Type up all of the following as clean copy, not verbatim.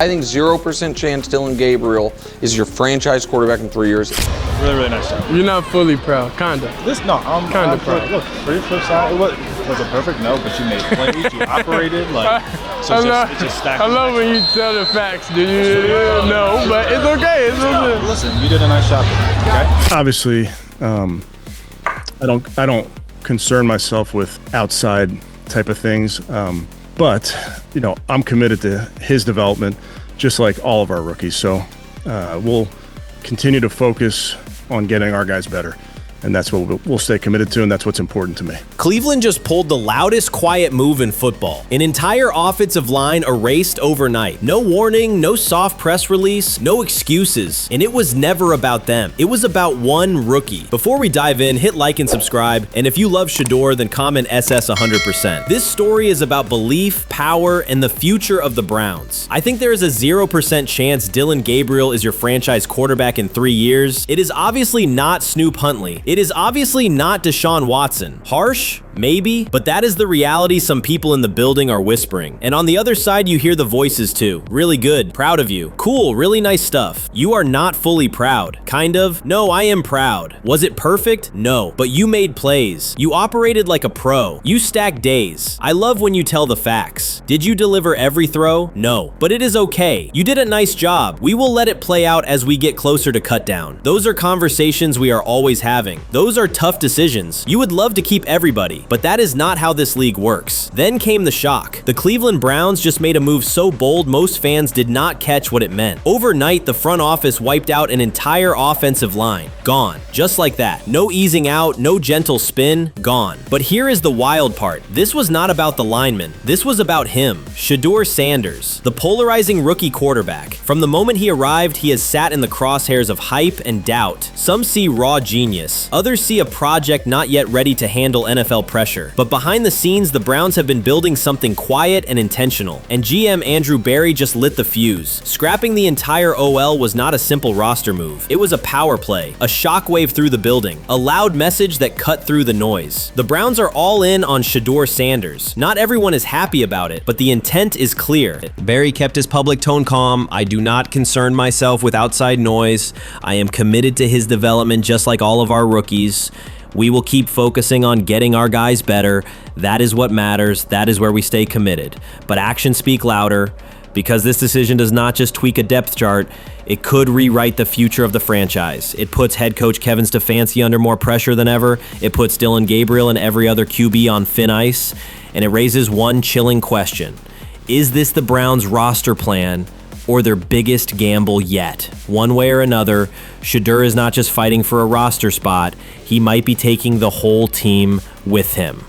I think 0% chance Dillon Gabriel is your franchise quarterback in 3 years. Really, really nice job. You're not fully proud, kinda. I'm kinda proud. Look, for your flip side, was it perfect? No, but you made plays, you operated, like, so it just stacked. I love when you tell the facts, do you? No, but it's okay, it's okay. Listen, you did a nice job, okay? Obviously, I don't concern myself with outside type of things, but you know, I'm committed to his development, just like all of our rookies. So we'll continue to focus on getting our guys better. And that's what we'll stay committed to, and that's what's important to me. Cleveland just pulled the loudest quiet move in football. An entire offensive line erased overnight. No warning, no soft press release, no excuses. And it was never about them. It was about one rookie. Before we dive in, hit like and subscribe. And if you love Shedeur, then comment SS 100%. This story is about belief, power, and the future of the Browns. I think there is a 0% chance Dillon Gabriel is your franchise quarterback in 3 years. It is obviously not Snoop Huntley. It is obviously not Deshaun Watson. Harsh? Maybe, but that is the reality some people in the building are whispering. And on the other side, you hear the voices too. Really good. Proud of you. Cool. Really nice stuff. You are not fully proud. Kind of. No, I am proud. Was it perfect? No. But you made plays. You operated like a pro. You stacked days. I love when you tell the facts. Did you deliver every throw? No. But it is okay. You did a nice job. We will let it play out as we get closer to cut down. Those are conversations we are always having. Those are tough decisions. You would love to keep everybody, but that is not how this league works. Then came the shock. The Cleveland Browns just made a move so bold most fans did not catch what it meant. Overnight, the front office wiped out an entire offensive line. Gone. Just like that. No easing out, no gentle spin. Gone. But here is the wild part. This was not about the lineman. This was about him. Shedeur Sanders, the polarizing rookie quarterback. From the moment he arrived, he has sat in the crosshairs of hype and doubt. Some see raw genius. Others see a project not yet ready to handle NFL pressure. But behind the scenes, the Browns have been building something quiet and intentional. And GM Andrew Berry just lit the fuse. Scrapping the entire OL was not a simple roster move. It was a power play, a shockwave through the building, a loud message that cut through the noise. The Browns are all in on Shedeur Sanders. Not everyone is happy about it, but the intent is clear. Berry kept his public tone calm. I do not concern myself with outside noise. I am committed to his development just like all of our rookies. We will keep focusing on getting our guys better. That is what matters. That is where we stay committed. But actions speak louder. Because this decision does not just tweak a depth chart, it could rewrite the future of the franchise. It puts head coach Kevin Stefanski under more pressure than ever. It puts Dillon Gabriel and every other QB on thin ice. And it raises one chilling question. Is this the Browns' roster plan or their biggest gamble yet? One way or another, Shedeur is not just fighting for a roster spot, he might be taking the whole team with him.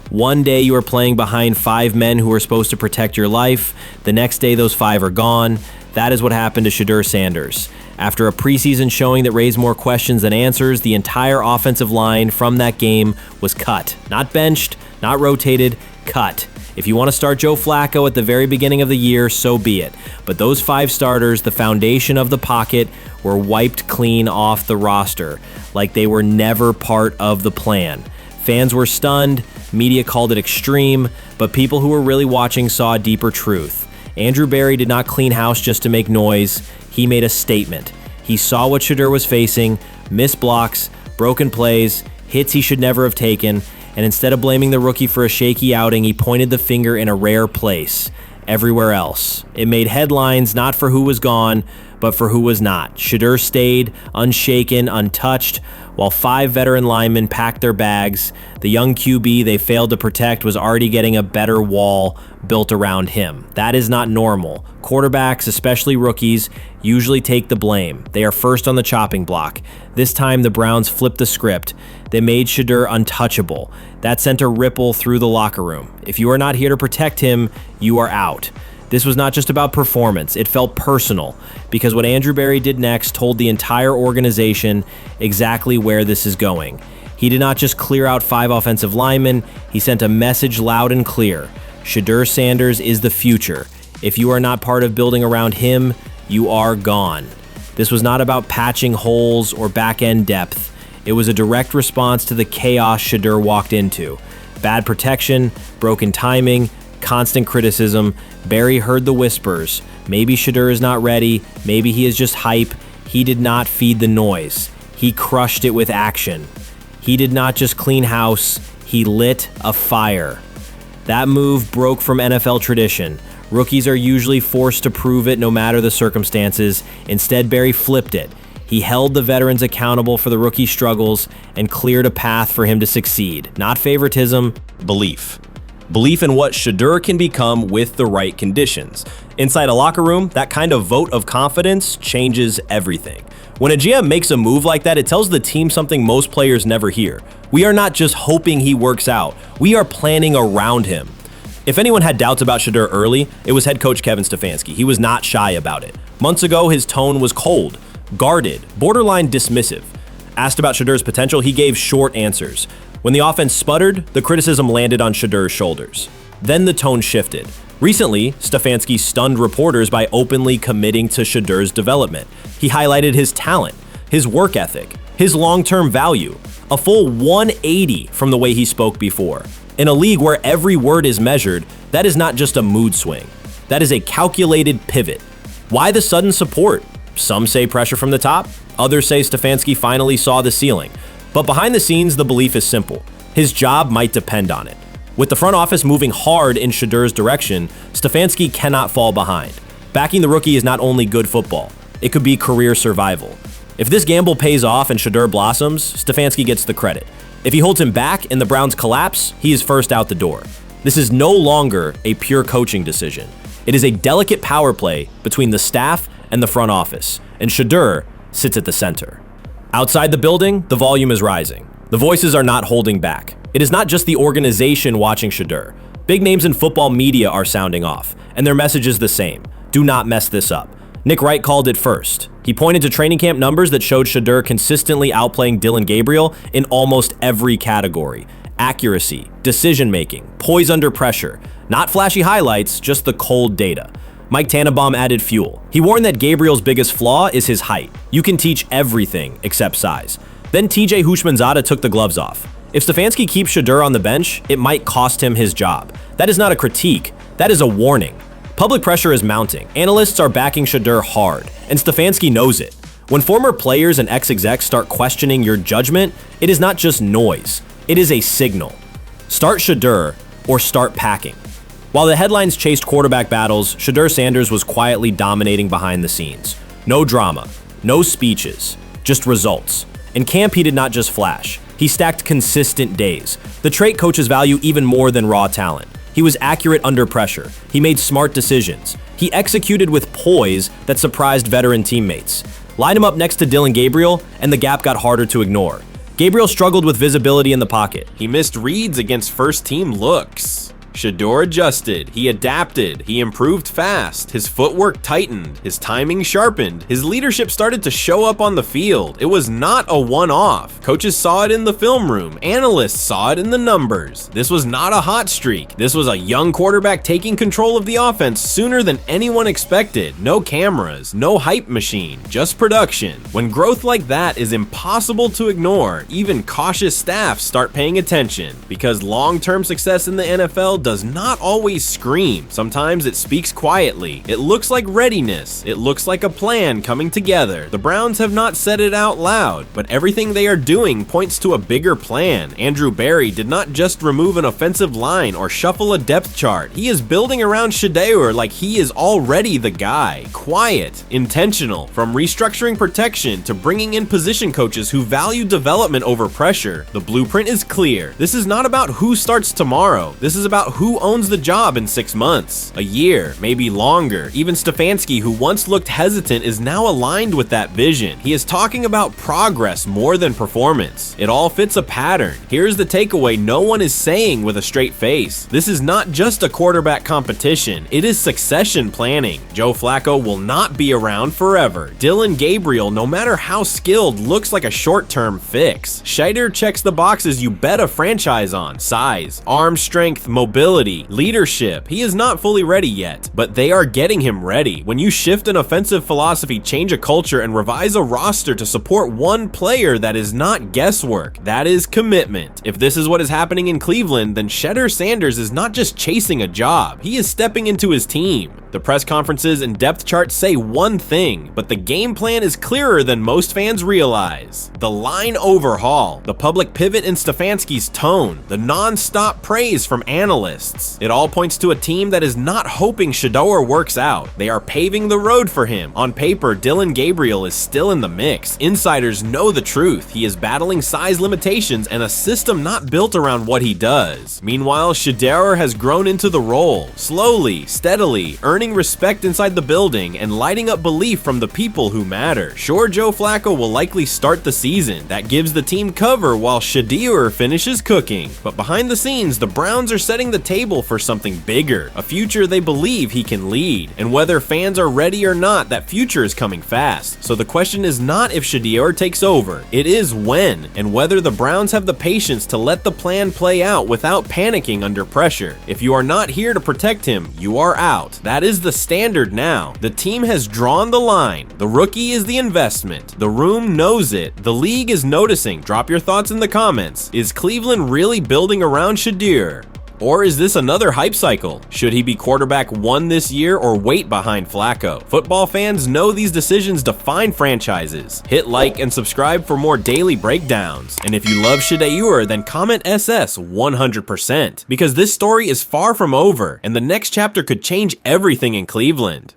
One day you are playing behind 5 men who are supposed to protect your life. The next day those 5 are gone. That is what happened to Shedeur Sanders. After a preseason showing that raised more questions than answers, the entire offensive line from that game was cut. Not benched, not rotated, cut. If you want to start Joe Flacco at the very beginning of the year, so be it. But those 5 starters, the foundation of the pocket, were wiped clean off the roster, like they were never part of the plan. Fans were stunned, media called it extreme, but people who were really watching saw a deeper truth. Andrew Berry did not clean house just to make noise. He made a statement. He saw what Shedeur was facing, missed blocks, broken plays, hits he should never have taken, and instead of blaming the rookie for a shaky outing, he pointed the finger in a rare place, everywhere else. It made headlines not for who was gone, but for who was not. Shedeur stayed, unshaken, untouched, while 5 veteran linemen packed their bags. The young QB they failed to protect was already getting a better wall built around him. That is not normal. Quarterbacks, especially rookies, usually take the blame. They are first on the chopping block. This time the Browns flipped the script. They made Shedeur untouchable. That sent a ripple through the locker room. If you are not here to protect him, you are out. This was not just about performance, it felt personal, because what Andrew Berry did next told the entire organization exactly where this is going. He did not just clear out 5 offensive linemen, he sent a message loud and clear. Shedeur Sanders is the future. If you are not part of building around him, you are gone. This was not about patching holes or back-end depth. It was a direct response to the chaos Shedeur walked into. Bad protection, broken timing, constant criticism. Barry heard the whispers. Maybe Shedeur is not ready. Maybe he is just hype. He did not feed the noise. He crushed it with action. He did not just clean house, he lit a fire. That move broke from NFL tradition. Rookies are usually forced to prove it no matter the circumstances. Instead, Barry flipped it. He held the veterans accountable for the rookie struggles and cleared a path for him to succeed. Not favoritism, belief. Belief in what Shedeur can become with the right conditions. Inside a locker room, that kind of vote of confidence changes everything. When a GM makes a move like that, it tells the team something most players never hear. We are not just hoping he works out, we are planning around him. If anyone had doubts about Shedeur early, it was head coach Kevin Stefanski. He was not shy about it. Months ago, his tone was cold, guarded, borderline dismissive. Asked about Shedeur's potential, he gave short answers. When the offense sputtered, the criticism landed on Shedeur's shoulders. Then the tone shifted. Recently, Stefanski stunned reporters by openly committing to Shedeur's development. He highlighted his talent, his work ethic, his long-term value, a full 180 from the way he spoke before. In a league where every word is measured, that is not just a mood swing. That is a calculated pivot. Why the sudden support? Some say pressure from the top, others say Stefanski finally saw the ceiling. But behind the scenes, the belief is simple. His job might depend on it. With the front office moving hard in Shedeur's direction, Stefanski cannot fall behind. Backing the rookie is not only good football, it could be career survival. If this gamble pays off and Shedeur blossoms, Stefanski gets the credit. If he holds him back and the Browns collapse, he is first out the door. This is no longer a pure coaching decision. It is a delicate power play between the staff and the front office, and Shedeur sits at the center. Outside the building, the volume is rising. The voices are not holding back. It is not just the organization watching Shedeur. Big names in football media are sounding off, and their message is the same. Do not mess this up. Nick Wright called it first. He pointed to training camp numbers that showed Shedeur consistently outplaying Dillon Gabriel in almost every category. Accuracy, decision-making, poise under pressure. Not flashy highlights, just the cold data. Mike Tannenbaum added fuel. He warned that Gabriel's biggest flaw is his height. You can teach everything except size. Then TJ Houshmandzadeh took the gloves off. If Stefanski keeps Shedeur on the bench, it might cost him his job. That is not a critique, that is a warning. Public pressure is mounting. Analysts are backing Shedeur hard, and Stefanski knows it. When former players and ex-execs start questioning your judgment, it is not just noise, it is a signal. Start Shedeur or start packing. While the headlines chased quarterback battles, Shedeur Sanders was quietly dominating behind the scenes. No drama, no speeches, just results. In camp, he did not just flash. He stacked consistent days. The trait coaches value even more than raw talent. He was accurate under pressure. He made smart decisions. He executed with poise that surprised veteran teammates. Line him up next to Dillon Gabriel, and the gap got harder to ignore. Gabriel struggled with visibility in the pocket. He missed reads against first-team looks. Shedeur adjusted, he adapted, he improved fast, his footwork tightened, his timing sharpened, his leadership started to show up on the field. It was not a one-off. Coaches saw it in the film room, analysts saw it in the numbers. This was not a hot streak. This was a young quarterback taking control of the offense sooner than anyone expected. No cameras, no hype machine, just production. When growth like that is impossible to ignore, even cautious staff start paying attention, because long-term success in the NFL does not always scream. Sometimes it speaks quietly. It looks like readiness. It looks like a plan coming together. The Browns have not said it out loud, but everything they are doing points to a bigger plan. Andrew Barry did not just remove an offensive line or shuffle a depth chart. He is building around Shedeur like he is already the guy. Quiet, intentional, from restructuring protection to bringing in position coaches who value development over pressure. The blueprint is clear. This is not about who starts tomorrow. This is about who owns the job in 6 months, a year, maybe longer. Even Stefanski, who once looked hesitant, is now aligned with that vision. He is talking about progress more than performance. It all fits a pattern. Here's the takeaway no one is saying with a straight face. This is not just a quarterback competition, it is succession planning. Joe Flacco will not be around forever. Dillon Gabriel, no matter how skilled, looks like a short-term fix. Shedeur checks the boxes you bet a franchise on: size, arm strength, mobility, stability, leadership. He is not fully ready yet, but they are getting him ready. When you shift an offensive philosophy, change a culture, and revise a roster to support one player, that is not guesswork. That is commitment. If this is what is happening in Cleveland, then Shedeur Sanders is not just chasing a job. He is stepping into his team. The press conferences and depth charts say one thing, but the game plan is clearer than most fans realize. The line overhaul, the public pivot in Stefanski's tone, the non-stop praise from analysts. It all points to a team that is not hoping Shedeur works out. They are paving the road for him. On paper, Dillon Gabriel is still in the mix. Insiders know the truth. He is battling size limitations and a system not built around what he does. Meanwhile, Shedeur has grown into the role, slowly, steadily, earning respect inside the building and lighting up belief from the people who matter. Sure, Joe Flacco will likely start the season. That gives the team cover while Shedeur finishes cooking. But behind the scenes, the Browns are setting the table for something bigger, a future they believe he can lead. And whether fans are ready or not, that future is coming fast. So the question is not if Shedeur takes over, it is when, and whether the Browns have the patience to let the plan play out without panicking under pressure. If you are not here to protect him, you are out. That is the standard now. The team has drawn the line. The rookie is the investment. The room knows it. The league is noticing. Drop your thoughts in the comments. Is Cleveland really building around Shedeur? Or is this another hype cycle? Should he be quarterback 1 this year or wait behind Flacco? Football fans know these decisions define franchises. Hit like and subscribe for more daily breakdowns. And if you love Shedeur, then comment SS 100%. Because this story is far from over, and the next chapter could change everything in Cleveland.